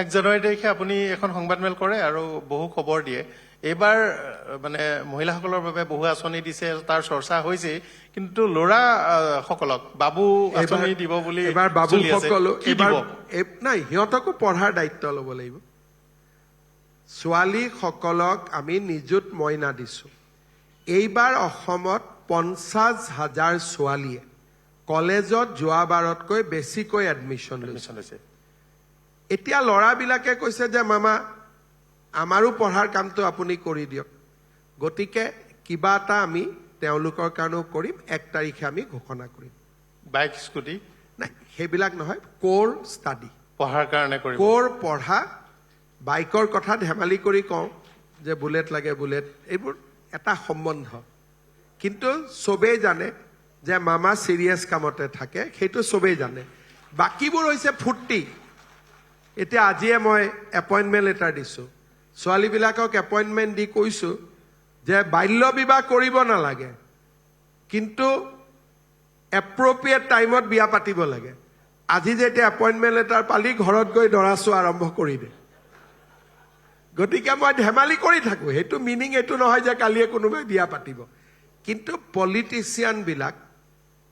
1 জানুৱাৰী তাৰিখে আপুনি এখন সংবাদমেল কৰে আৰু বহু খবৰ দিয়ে এইবাৰ মানে মহিলাসকলৰ বাবে বহু আঁচনি দিছে তাৰ চৰ্চা হৈছে কিন্তু ল'ৰা সকলক বাবু আঁচনি দিব বুলি এবাৰ বাবু সকল এবাৰ নাই সিহঁতকো পঢ়াৰ দায়িত্ব ল'ব লাগিব ছোৱালী সকলক আমি নিযুত মইনা দিছো এইবাৰ অসমত 50,000 ছোৱালীয়ে কলেজত যোৱাবাৰতকৈ বেছিকৈ এডমিশ্যন লৈছে এতিয়া ল'ৰাবিলাকে কৈছে যে মামা আমাৰো পঢ়াৰ কামটো আপুনি কৰি দিয়ক গতিকে কিবা এটা আমি তেওঁলোকৰ কাৰণেও কৰিম 1 তাৰিখে আমি ঘোষণা কৰিম বাইক স্কুটি নাই সেইবিলাক নহয় কোৰ ষ্টাডি পঢ়াৰ কাৰণে কৰিব কোৰ পঢ়া বাইকৰ কথা ধেমালি কৰি কওঁ যে বুলেট লাগে বুলেট এইবোৰ এটা সম্বন্ধ কিন্তু সবেই জানে যে মামা সিৰিয়াছ কামতে থাকে সেইটো সবেই জানে বাকিবোৰ হৈছে ফুৰ্তি এতিয়া আজিয়ে মই এপইণ্টমেণ্ট লেটাৰ দিছো ছোৱালীবিলাকক এপইণ্টমেণ্ট দি কৈছো যে বাল্য বিবাহ কৰিব নালাগে কিন্তু এপ্ৰপ্ৰিয়েট টাইমত বিয়া পাতিব লাগে আজি যেতিয়া এপইণ্টমেণ্ট লেটাৰ পালি ঘৰত গৈ দৰা চোৱা আৰম্ভ কৰি দে গতিকে মই ধেমালি কৰি থাকো সেইটো মিনিং এইটো নহয় যে কালিয়ে কোনোবাই বিয়া পাতিব কিন্তু পলিটিচিয়ান বিলাক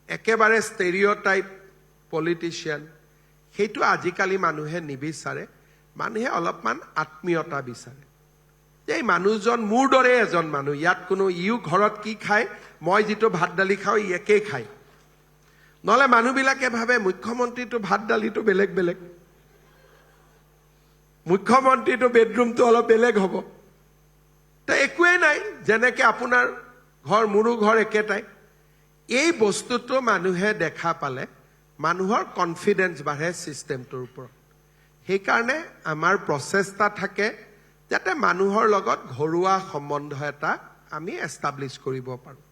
একেবাৰে ষ্টেৰিঅটাইপ পলিটিচিয়ান সেইটো আজিকালি মানুহে নিবিচাৰে মানুহে অলপমান আত্মীয়তা বিচাৰে যে এই মানুহজন মোৰ দৰে এজন মানুহ ইয়াত কোনো ইউ ঘৰত কি খায় মই যিটো ভাত দালি খাওঁ ই একেই খায় নহলে মানুহবিলাকে ভাবে মুখ্যমন্ত্ৰীটো ভাত দালিটো বেলেগ বেলেগ মুখ্যমন্ত্ৰীটো বেডৰুমটো অলপ বেলেগ হ'ব তো একোৱেই নাই যেনেকৈ আপোনাৰ ঘৰ মোৰো ঘৰ একেটাই এই বস্তুটো মানুহে দেখা পালে মানুহৰ কনফিডেন্স বাঢ়ে সিস্টেমটোৰ ওপৰত সেইকাৰণে আমাৰ প্ৰচেষ্টা থাকে যাতে মানুহৰ লগত ঘৰুৱা সম্বন্ধ এটা আমি এষ্টাব্লিছ কৰিব পাৰোঁ